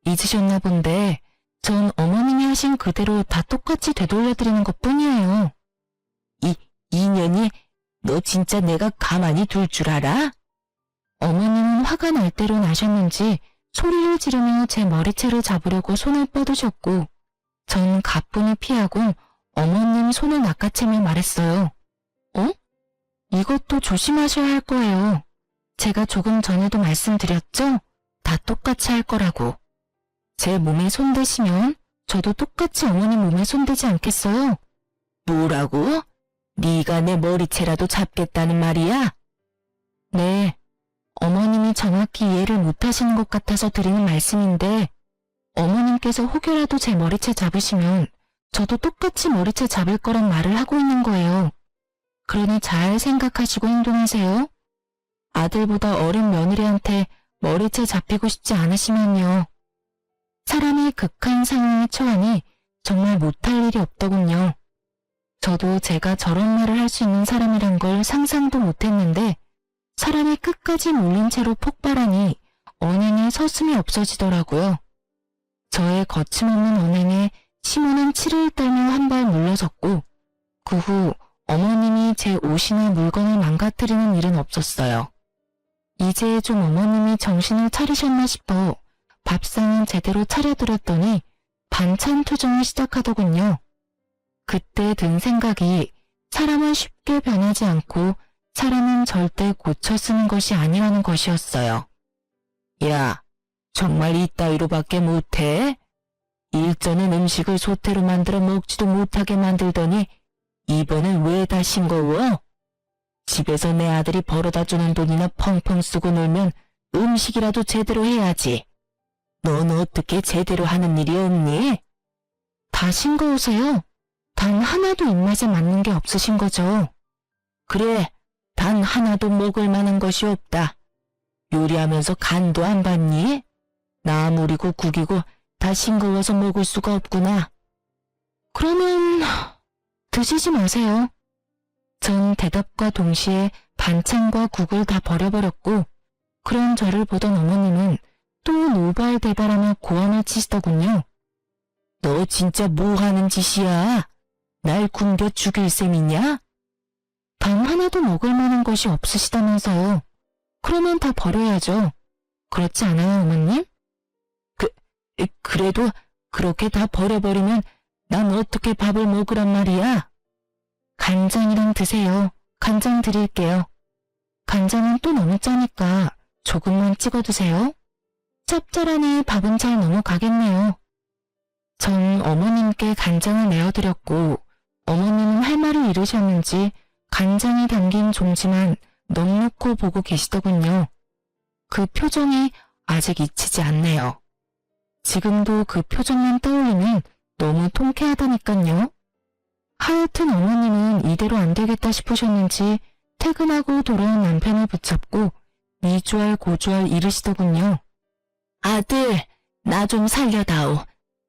잊으셨나 본데 전 어머님이 하신 그대로 다 똑같이 되돌려드리는 것뿐이에요. 이년이 너 진짜 내가 가만히 둘 줄 알아? 어머님은 화가 날 대로 나셨는지 소리를 지르며 제 머리채를 잡으려고 손을 뻗으셨고 전 가뿐히 피하고 어머님 손을 낚아채며 말했어요. 어? 이것도 조심하셔야 할 거예요. 제가 조금 전에도 말씀드렸죠? 다 똑같이 할 거라고. 제 몸에 손대시면 저도 똑같이 어머님 몸에 손대지 않겠어요? 뭐라고? 네가 내 머리채라도 잡겠다는 말이야? 네. 어머님이 정확히 이해를 못하시는 것 같아서 드리는 말씀인데 어머님께서 혹여라도 제 머리채 잡으시면 저도 똑같이 머리채 잡을 거란 말을 하고 있는 거예요. 그러니 잘 생각하시고 행동하세요. 아들보다 어린 며느리한테 머리채 잡히고 싶지 않으시면요. 사람이 극한 상황에 처하니 정말 못할 일이 없더군요. 저도 제가 저런 말을 할 수 있는 사람이란 걸 상상도 못했는데 사람이 끝까지 몰린 채로 폭발하니 언행에 서슴이 없어지더라고요. 저의 거침없는 언행에 시모는 치를 떨며 한 발 물러섰고 그 후 어머님이 제 옷이나 물건을 망가뜨리는 일은 없었어요. 이제 좀 어머님이 정신을 차리셨나 싶어 밥상은 제대로 차려드렸더니 반찬 투정을 시작하더군요. 그때 든 생각이 사람은 쉽게 변하지 않고 사람은 절대 고쳐 쓰는 것이 아니라는 것이었어요. 야, 정말 이따위로밖에 못해? 일전엔 음식을 소태로 만들어 먹지도 못하게 만들더니 이번엔 왜 다 싱거워? 집에서 내 아들이 벌어다 주는 돈이나 펑펑 쓰고 놀면 음식이라도 제대로 해야지. 넌 어떻게 제대로 하는 일이 없니? 다 싱거우세요? 단 하나도 입맛에 맞는 게 없으신 거죠? 그래, 단 하나도 먹을 만한 것이 없다. 요리하면서 간도 안 봤니? 나무리고 국이고 다 싱거워서 먹을 수가 없구나. 그러면 드시지 마세요. 전 대답과 동시에 반찬과 국을 다 버려버렸고 그런 저를 보던 어머님은 또 노발대발하며 고함을 치시더군요. 너 진짜 뭐하는 짓이야? 날 굶겨 죽일 셈이냐? 단 하나도 먹을 만한 것이 없으시다면서요. 그러면 다 버려야죠. 그렇지 않아요, 어머님? 그래도 그렇게 다 버려버리면 난 어떻게 밥을 먹으란 말이야? 간장이랑 드세요. 간장 드릴게요. 간장은 또 너무 짜니까 조금만 찍어 드세요. 짭짤하니 밥은 잘 넘어가겠네요. 전 어머님께 간장을 내어드렸고 어머님은 할 말을 잃으셨는지 간장이 담긴 종지만 넉넉히 보고 계시더군요. 그 표정이 아직 잊히지 않네요. 지금도 그 표정만 떠올리면 너무 통쾌하다니깐요. 하여튼 어머님은 이대로 안 되겠다 싶으셨는지 퇴근하고 돌아온 남편을 붙잡고 이주할 고주할 이르시더군요. 아들, 나 좀 살려다오.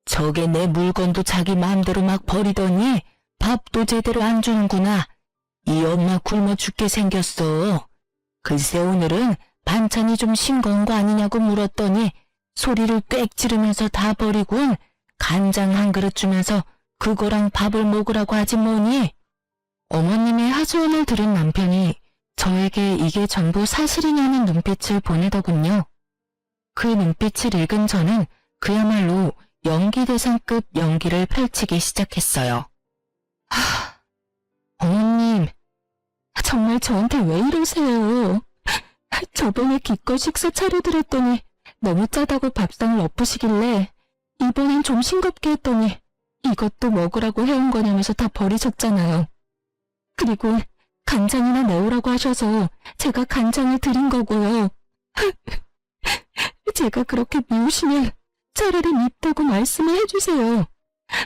저게 내 물건도 자기 마음대로 막 버리더니 밥도 제대로 안 주는구나. 이 엄마 굶어 죽게 생겼어. 글쎄 오늘은 반찬이 좀 싱거운 거 아니냐고 물었더니 소리를 꽥 지르면서 다 버리곤 간장 한 그릇 주면서 그거랑 밥을 먹으라고 하지 뭐니? 어머님의 하소연을 들은 남편이 저에게 이게 전부 사실이냐는 눈빛을 보내더군요. 그 눈빛을 읽은 저는 그야말로 연기대상급 연기를 펼치기 시작했어요. 어머님, 정말 저한테 왜 이러세요? 저번에 기껏 식사 차려드렸더니 너무 짜다고 밥상을 엎으시길래 이번엔 좀 싱겁게 했더니 이것도 먹으라고 해온 거냐면서 다 버리셨잖아요. 그리고 간장이나 내오라고 하셔서 제가 간장을 드린 거고요. 제가 그렇게 미우시면 차라리 밉다고 말씀을 해주세요.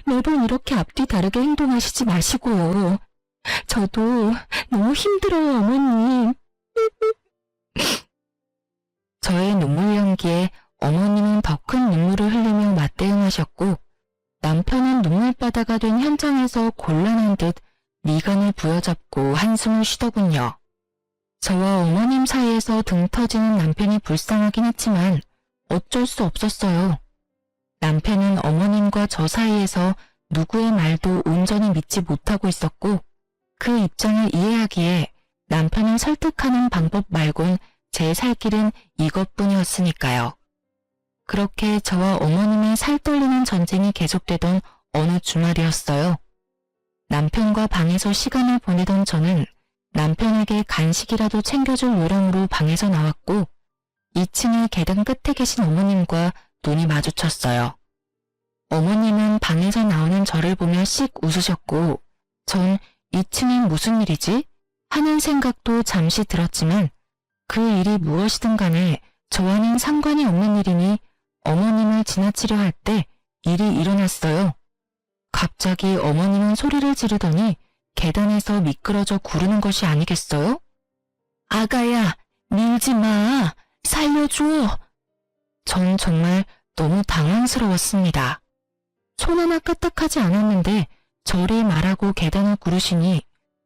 매번 이렇게 앞뒤 다르게 행동하시지 마시고요. 저도 너무 힘들어요, 어머님. 저의 눈물 연기에 어머님은 더 큰 눈물을 흘리며 맞대응하셨고 남편은 눈물바다가 된 현장에서 곤란한 듯 미간을 부여잡고 한숨을 쉬더군요. 저와 어머님 사이에서 등 터지는 남편이 불쌍하긴 했지만 어쩔 수 없었어요. 남편은 어머님과 저 사이에서 누구의 말도 온전히 믿지 못하고 있었고 그 입장을 이해하기에 남편을 설득하는 방법 말곤 제 살 길은 이것뿐이었으니까요. 그렇게 저와 어머님의 살떨리는 전쟁이 계속되던 어느 주말이었어요. 남편과 방에서 시간을 보내던 저는 남편에게 간식이라도 챙겨줄 요령으로 방에서 나왔고 2층의 계단 끝에 계신 어머님과 눈이 마주쳤어요. 어머님은 방에서 나오는 저를 보며 씩 웃으셨고 전 2층엔 무슨 일이지? 하는 생각도 잠시 들었지만 그 일이 무엇이든 간에 저와는 상관이 없는 일이니 어머님을 지나치려 할 때 일이 일어났어요. 갑자기 어머님은 소리를 지르더니 계단에서 미끄러져 구르는 것이 아니겠어요? 아가야, 밀지 마! 살려줘! 전 정말 너무 당황스러웠습니다. 손 하나 까딱하지 않았는데 저리 말하고 계단을 구르시니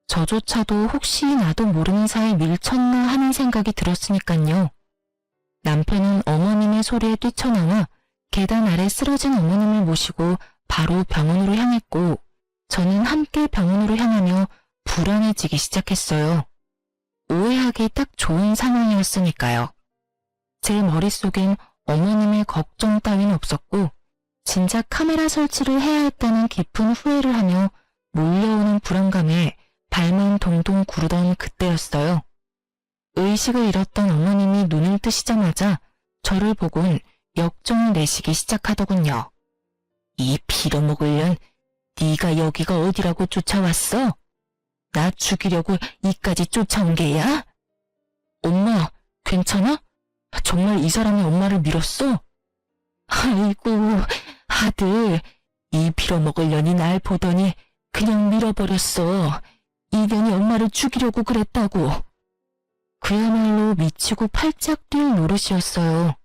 저조차도 혹시 나도 모르는 사이 밀쳤나 하는 생각이 들었으니깐요. 남편은 어머님의 소리에 뛰쳐나와 계단 아래 쓰러진 어머님을 모시고 바로 병원으로 향했고 저는 함께 병원으로 향하며 불안해지기 시작했어요. 오해하기 딱 좋은 상황이었으니까요. 제 머릿속엔 어머님의 걱정 따윈 없었고 진작 카메라 설치를 해야 했다는 깊은 후회를 하며 몰려오는 불안감에 발만 동동 구르던 그때였어요. 의식을 잃었던 어머님이 눈을 뜨시자마자 저를 보곤 역정을 내시기 시작하더군요. 이 빌어먹을 년, 네가 여기가 어디라고 쫓아왔어? 나 죽이려고 이까지 쫓아온 게야? 엄마, 괜찮아? 정말 이 사람이 엄마를 밀었어? 아이고, 아들, 이 빌어먹을 년이 날 보더니 그냥 밀어버렸어. 이 년이 엄마를 죽이려고 그랬다고. 그야말로 미치고 팔짝 뛸 노릇이었어요.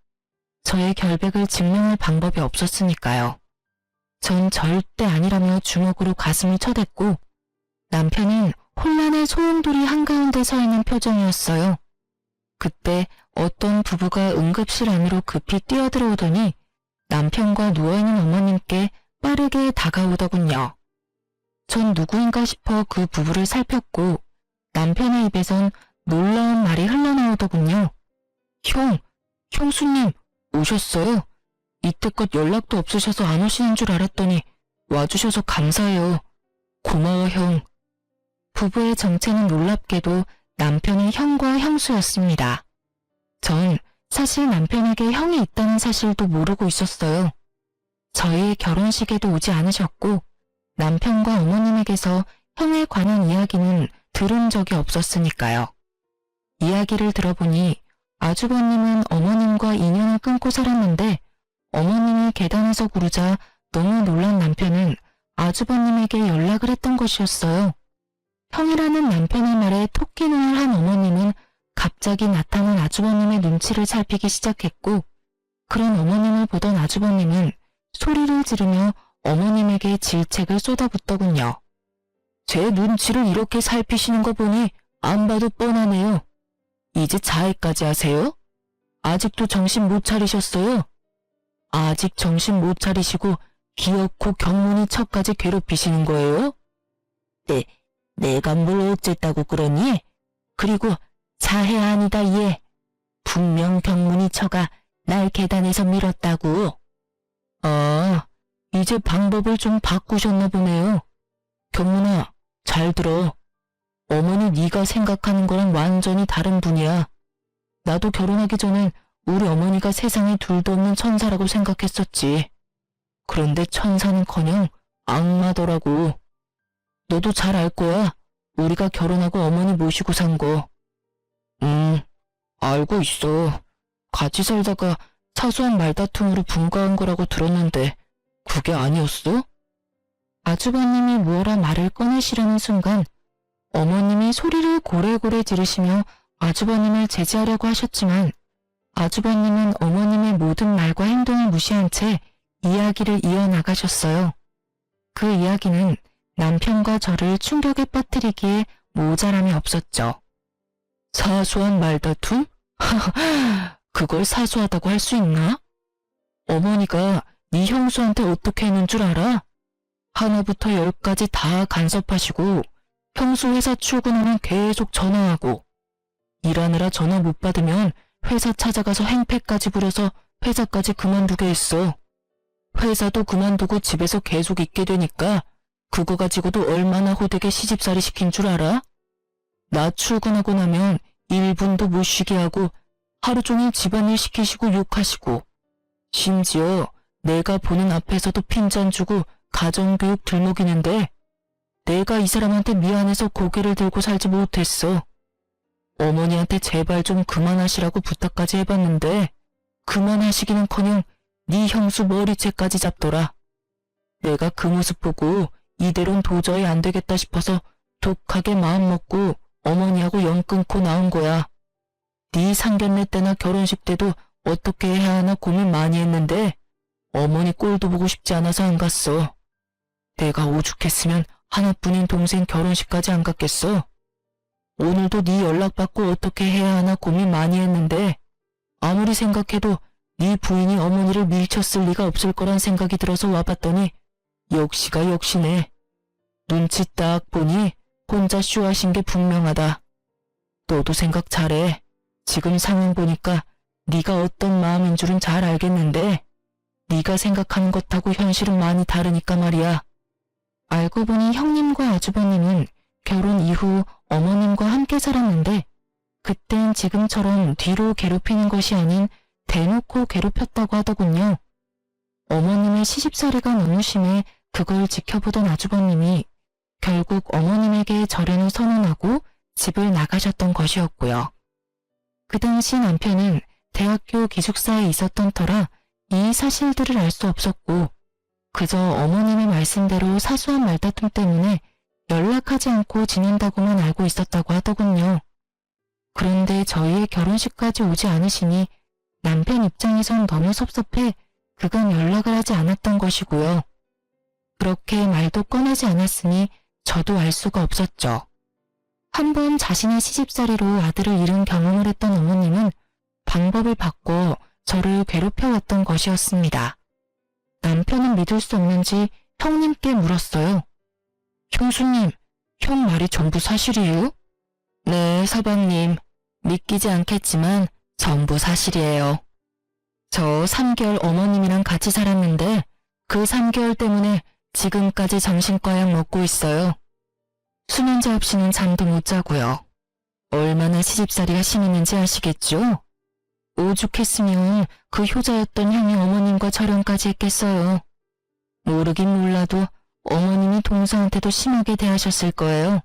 저의 결백을 증명할 방법이 없었으니까요. 전 절대 아니라며 주먹으로 가슴을 쳐댔고 남편은 혼란의 소용돌이 한가운데 서 있는 표정이었어요. 그때 어떤 부부가 응급실 안으로 급히 뛰어들어오더니 남편과 누워있는 어머님께 빠르게 다가오더군요. 전 누구인가 싶어 그 부부를 살폈고 남편의 입에선 놀라운 말이 흘러나오더군요. 형수님 오셨어요? 이때껏 연락도 없으셔서 안 오시는 줄 알았더니 와주셔서 감사해요. 고마워 형. 부부의 정체는 놀랍게도 남편의 형과 형수였습니다. 전 사실 남편에게 형이 있다는 사실도 모르고 있었어요. 저희 결혼식에도 오지 않으셨고 남편과 어머님에게서 형에 관한 이야기는 들은 적이 없었으니까요. 이야기를 들어보니 아주버님은 어머님과 인연을 끊고 살았는데 어머님이 계단에서 구르자 너무 놀란 남편은 아주버님에게 연락을 했던 것이었어요. 형이라는 남편의 말에 토끼눈을 한 어머님은 갑자기 나타난 아주버님의 눈치를 살피기 시작했고 그런 어머님을 보던 아주버님은 소리를 지르며 어머님에게 질책을 쏟아붓더군요. 제 눈치를 이렇게 살피시는 거 보니 안 봐도 뻔하네요. 이제 자해까지 하세요? 아직도 정신 못 차리셨어요? 아직 정신 못 차리시고 기어코 경문이 척까지 괴롭히시는 거예요? 내가 뭘 어쨌다고 그러니? 그리고 자해 아니다 얘. 분명 경문이 처가 날 계단에서 밀었다고. 아, 이제 방법을 좀 바꾸셨나 보네요. 경문아, 잘 들어. 어머니 네가 생각하는 거랑 완전히 다른 분이야. 나도 결혼하기 전엔 우리 어머니가 세상에 둘도 없는 천사라고 생각했었지. 그런데 천사는커녕 악마더라고. 너도 잘 알 거야. 우리가 결혼하고 어머니 모시고 산 거. 알고 있어. 같이 살다가 사소한 말다툼으로 분가한 거라고 들었는데 그게 아니었어? 아주버님이 무어라 말을 꺼내시려는 순간 어머님이 소리를 고래고래 지르시며 아주버님을 제지하려고 하셨지만 아주버님은 어머님의 모든 말과 행동을 무시한 채 이야기를 이어나가셨어요. 그 이야기는 남편과 저를 충격에 빠뜨리기에 모자람이 없었죠. 사소한 말다툼? 그걸 사소하다고 할 수 있나? 어머니가 네 형수한테 어떻게 했는 줄 알아? 하나부터 열까지 다 간섭하시고 형수 회사 출근하면 계속 전화하고 일하느라 전화 못 받으면 회사 찾아가서 행패까지 부려서 회사까지 그만두게 했어. 회사도 그만두고 집에서 계속 있게 되니까 그거 가지고도 얼마나 호되게 시집살이 시킨 줄 알아? 나 출근하고 나면 1분도 못 쉬게 하고 하루 종일 집안일 시키시고 욕하시고 심지어 내가 보는 앞에서도 핀잔 주고 가정교육 들먹이는데 내가 이 사람한테 미안해서 고개를 들고 살지 못했어. 어머니한테 제발 좀 그만하시라고 부탁까지 해봤는데 그만하시기는커녕 네 형수 머리채까지 잡더라. 내가 그 모습 보고 이대로는 도저히 안 되겠다 싶어서 독하게 마음먹고 어머니하고 연 끊고 나온 거야. 네 상견례 때나 결혼식 때도 어떻게 해야 하나 고민 많이 했는데 어머니 꼴도 보고 싶지 않아서 안 갔어. 내가 오죽했으면 하나뿐인 동생 결혼식까지 안 갔겠어. 오늘도 네 연락받고 어떻게 해야 하나 고민 많이 했는데 아무리 생각해도 네 부인이 어머니를 밀쳤을 리가 없을 거란 생각이 들어서 와봤더니 역시가 역시네. 눈치 딱 보니 혼자 쇼하신 게 분명하다. 너도 생각 잘해. 지금 상황 보니까 네가 어떤 마음인 줄은 잘 알겠는데 네가 생각하는 것하고 현실은 많이 다르니까 말이야. 알고 보니 형님과 아주버님은 결혼 이후 어머님과 함께 살았는데 그땐 지금처럼 뒤로 괴롭히는 것이 아닌 대놓고 괴롭혔다고 하더군요. 어머님의 시집살이가 너무 심해 그걸 지켜보던 아주버님이 결국 어머님에게 절연을 선언하고 집을 나가셨던 것이었고요. 그 당시 남편은 대학교 기숙사에 있었던 터라 이 사실들을 알 수 없었고 그저 어머님의 말씀대로 사소한 말다툼 때문에 연락하지 않고 지낸다고만 알고 있었다고 하더군요. 그런데 저희의 결혼식까지 오지 않으시니 남편 입장에선 너무 섭섭해 그간 연락을 하지 않았던 것이고요. 그렇게 말도 꺼내지 않았으니 저도 알 수가 없었죠. 한번 자신의 시집살이로 아들을 잃은 경험을 했던 어머님은 방법을 바꿔 저를 괴롭혀왔던 것이었습니다. 남편은 믿을 수 없는지 형님께 물었어요. 형수님, 형 말이 전부 사실이에요? 네, 서방님. 믿기지 않겠지만 전부 사실이에요. 저 3개월 어머님이랑 같이 살았는데 그 3개월 때문에 지금까지 정신과 약 먹고 있어요. 수면제 없이는 잠도 못 자고요. 얼마나 시집살이가 심했는지 아시겠죠? 오죽했으면 그 효자였던 형이 어머님과 절연까지 했겠어요. 모르긴 몰라도 어머님이 동서한테도 심하게 대하셨을 거예요.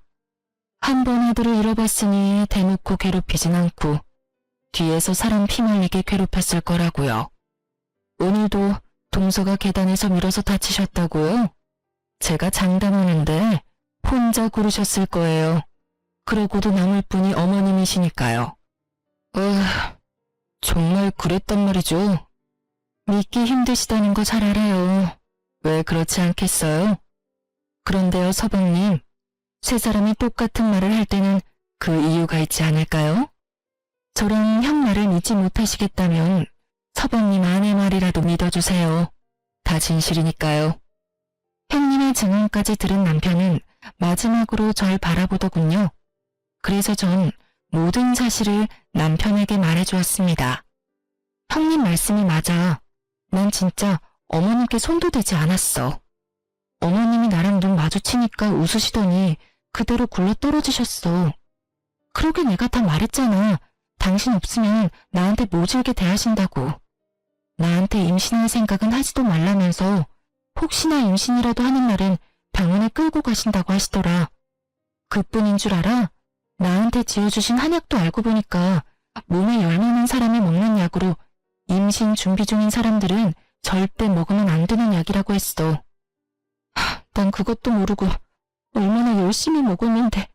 한 번 아들을 잃어봤으니 대놓고 괴롭히진 않고 뒤에서 사람 피말리게 괴롭혔을 거라고요. 오늘도 동서가 계단에서 밀어서 다치셨다고요? 제가 장담하는데 혼자 구르셨을 거예요. 그러고도 남을 분이 어머님이시니까요. 정말 그랬단 말이죠. 믿기 힘드시다는 거 잘 알아요. 왜 그렇지 않겠어요? 그런데요, 서방님. 세 사람이 똑같은 말을 할 때는 그 이유가 있지 않을까요? 저랑 형 말을 믿지 못하시겠다면 서방님 아내 말이라도 믿어주세요. 다 진실이니까요. 형님의 증언까지 들은 남편은 마지막으로 절 바라보더군요. 그래서 전 모든 사실을 남편에게 말해주었습니다. 형님 말씀이 맞아. 난 진짜 어머님께 손도 대지 않았어. 어머님이 나랑 눈 마주치니까 웃으시더니 그대로 굴러 떨어지셨어. 그러게 내가 다 말했잖아. 당신 없으면 나한테 모질게 대하신다고. 나한테 임신할 생각은 하지도 말라면서 혹시나 임신이라도 하는 날은 병원에 끌고 가신다고 하시더라. 그뿐인 줄 알아? 나한테 지어주신 한약도 알고 보니까 몸에 열 많은 사람이 먹는 약으로 임신 준비 중인 사람들은 절대 먹으면 안 되는 약이라고 했어. 난 그것도 모르고 얼마나 열심히 먹었는데.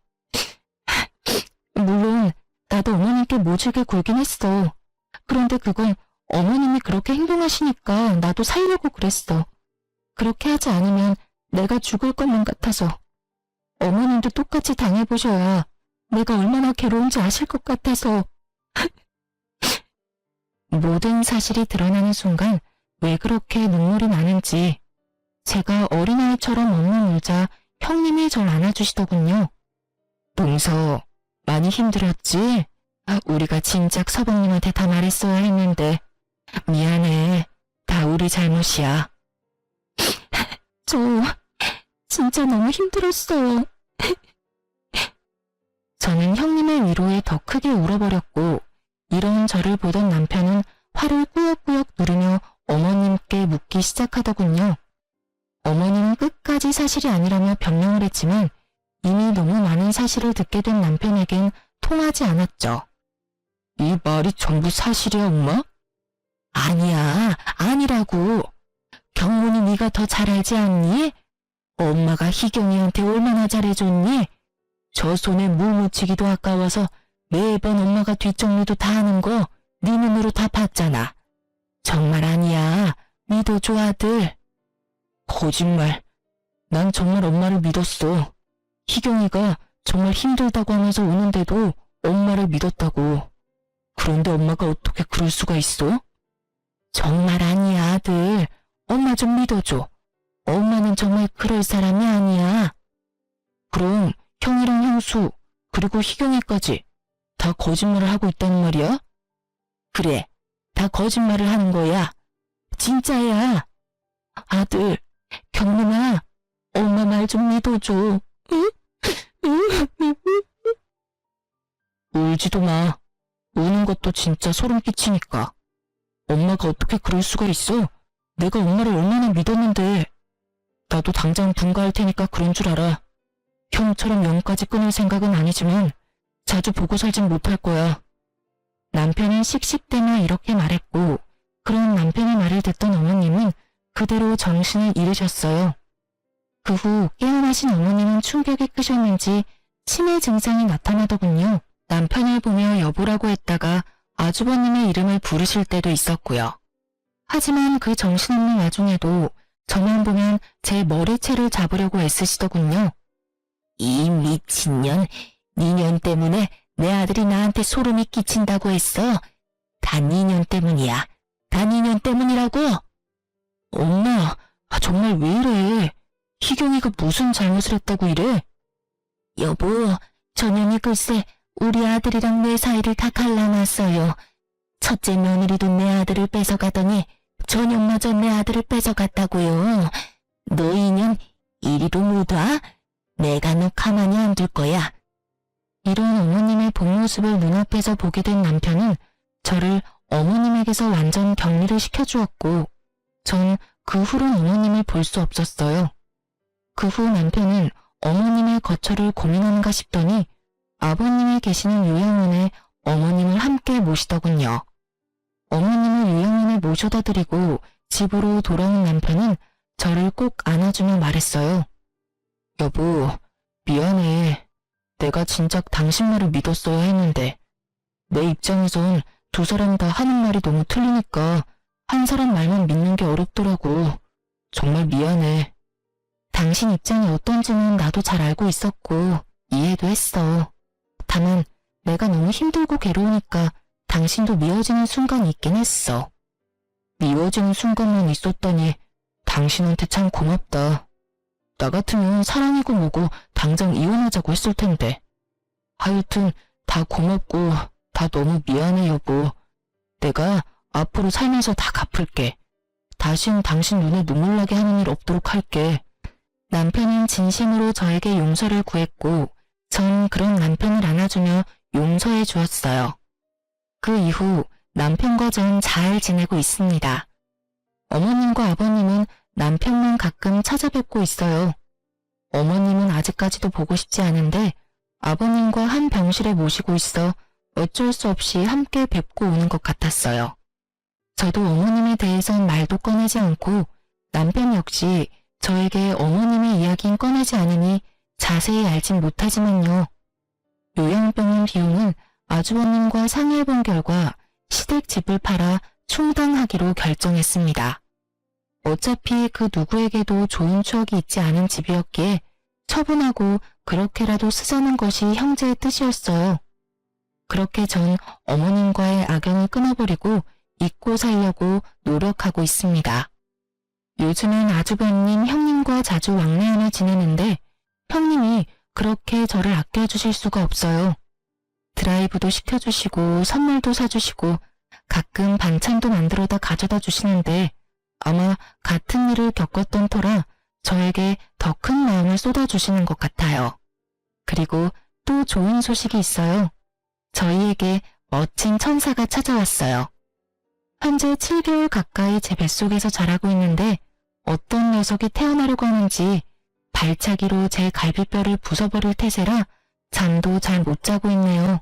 물론 나도 어머님께 모질게 굴긴 했어. 그런데 그건 어머님이 그렇게 행동하시니까 나도 살려고 그랬어. 그렇게 하지 않으면 내가 죽을 것만 같아서. 어머님도 똑같이 당해보셔야 내가 얼마나 괴로운지 아실 것 같아서. 모든 사실이 드러나는 순간 왜 그렇게 눈물이 나는지 제가 어린아이처럼 엉엉 울자 형님이 절 안아주시더군요. 동서, 많이 힘들었지? 우리가 진작 서방님한테 다 말했어야 했는데 미안해. 다 우리 잘못이야. 저 진짜 너무 힘들었어요. 저는 형님의 위로에 더 크게 울어버렸고 이런 저를 보던 남편은 화를 꾸역꾸역 누르며 어머님께 묻기 시작하더군요. 어머님은 끝까지 사실이 아니라며 변명을 했지만 이미 너무 많은 사실을 듣게 된 남편에겐 통하지 않았죠. 이 말이 전부 사실이야, 엄마? 아니야, 아니라고. 경문이 네가 더 잘 알지 않니? 엄마가 희경이한테 얼마나 잘해줬니? 저 손에 물 묻히기도 아까워서 매번 엄마가 뒷정리도 다 하는 거 네 눈으로 다 봤잖아. 정말 아니야. 믿어줘, 아들. 거짓말. 난 정말 엄마를 믿었어. 희경이가 정말 힘들다고 하면서 우는데도 엄마를 믿었다고. 그런데 엄마가 어떻게 그럴 수가 있어? 정말 아니야, 아들. 엄마 좀 믿어줘. 엄마는 정말 그럴 사람이 아니야. 그럼 형이랑 형수, 그리고 희경이까지 다 거짓말을 하고 있다는 말이야? 그래, 다 거짓말을 하는 거야. 진짜야. 아들, 경문아, 엄마 말 좀 믿어줘. 울지도 마. 우는 것도 진짜 소름 끼치니까. 엄마가 어떻게 그럴 수가 있어? 내가 엄마를 얼마나 믿었는데. 나도 당장 분가할 테니까 그런 줄 알아. 형처럼 영까지 끊을 생각은 아니지만 자주 보고 살진 못할 거야. 남편은 씩씩대며 이렇게 말했고 그런 남편의 말을 듣던 어머님은 그대로 정신을 잃으셨어요. 그 후 깨어나신 어머님은 충격이 크셨는지 치매 증상이 나타나더군요. 남편을 보며 여보라고 했다가 아주버님의 이름을 부르실 때도 있었고요. 하지만 그 정신없는 와중에도 저만 보면 제 머리채를 잡으려고 애쓰시더군요. 이 미친년, 니년 때문에 내 아들이 나한테 소름이 끼친다고 했어. 다 니년 때문이야. 다 니년 때문이라고. 엄마, 정말 왜 이래? 희경이가 무슨 잘못을 했다고 이래? 여보, 저년이 글쎄 우리 아들이랑 내 사이를 다 갈라놨어요. 첫째 며느리도 내 아들을 뺏어가더니 저년마저 내 아들을 뺏어갔다고요. 너 이년 이리로 못 와? 내가 너 가만히 안 둘 거야. 이런 어머님의 본 모습을 눈앞에서 보게 된 남편은 저를 어머님에게서 완전 격리를 시켜주었고 전 그 후론 어머님을 볼 수 없었어요. 그 후 남편은 어머님의 거처를 고민하는가 싶더니 아버님이 계시는 요양원에 어머님을 함께 모시더군요. 어머님을 요양원에 모셔다 드리고 집으로 돌아온 남편은 저를 꼭 안아주며 말했어요. 여보, 미안해. 내가 진작 당신 말을 믿었어야 했는데 내 입장에선 두 사람 다 하는 말이 너무 틀리니까 한 사람 말만 믿는 게 어렵더라고. 정말 미안해. 당신 입장이 어떤지는 나도 잘 알고 있었고 이해도 했어. 다만 내가 너무 힘들고 괴로우니까 당신도 미워지는 순간이 있긴 했어. 미워지는 순간만 있었다니 당신한테 참 고맙다. 나 같으면 사랑이고 뭐고 당장 이혼하자고 했을 텐데. 하여튼 다 고맙고 다 너무 미안해 여보. 내가 앞으로 살면서 다 갚을게. 다신 당신 눈에 눈물 나게 하는 일 없도록 할게. 남편은 진심으로 저에게 용서를 구했고 전 그런 남편을 안아주며 용서해 주었어요. 그 이후 남편과 전 잘 지내고 있습니다. 어머님과 아버님은 남편만 가끔 찾아뵙고 있어요. 어머님은 아직까지도 보고 싶지 않은데 아버님과 한 병실에 모시고 있어 어쩔 수 없이 함께 뵙고 오는 것 같았어요. 저도 어머님에 대해선 말도 꺼내지 않고 남편 역시 저에게 어머님의 이야기는 꺼내지 않으니 자세히 알진 못하지만요. 요양병원 비용은 아주버님과 상의해본 결과 시댁 집을 팔아 충당하기로 결정했습니다. 어차피 그 누구에게도 좋은 추억이 있지 않은 집이었기에 처분하고 그렇게라도 쓰자는 것이 형제의 뜻이었어요. 그렇게 전 어머님과의 악연을 끊어버리고 잊고 살려고 노력하고 있습니다. 요즘은 아주버님 형님과 자주 왕래하며 지내는데 형님이 그렇게 저를 아껴주실 수가 없어요. 드라이브도 시켜주시고 선물도 사주시고 가끔 반찬도 만들어다 가져다 주시는데 아마 같은 일을 겪었던 터라 저에게 더 큰 마음을 쏟아주시는 것 같아요. 그리고 또 좋은 소식이 있어요. 저희에게 멋진 천사가 찾아왔어요. 현재 7개월 가까이 제 뱃속에서 자라고 있는데 어떤 녀석이 태어나려고 하는지 발차기로 제 갈비뼈를 부숴버릴 태세라 잠도 잘 못 자고 있네요.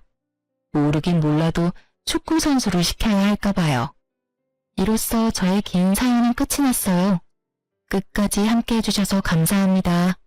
모르긴 몰라도 축구 선수를 시켜야 할까 봐요. 이로써 저의 긴 사연은 끝이 났어요. 끝까지 함께 해주셔서 감사합니다.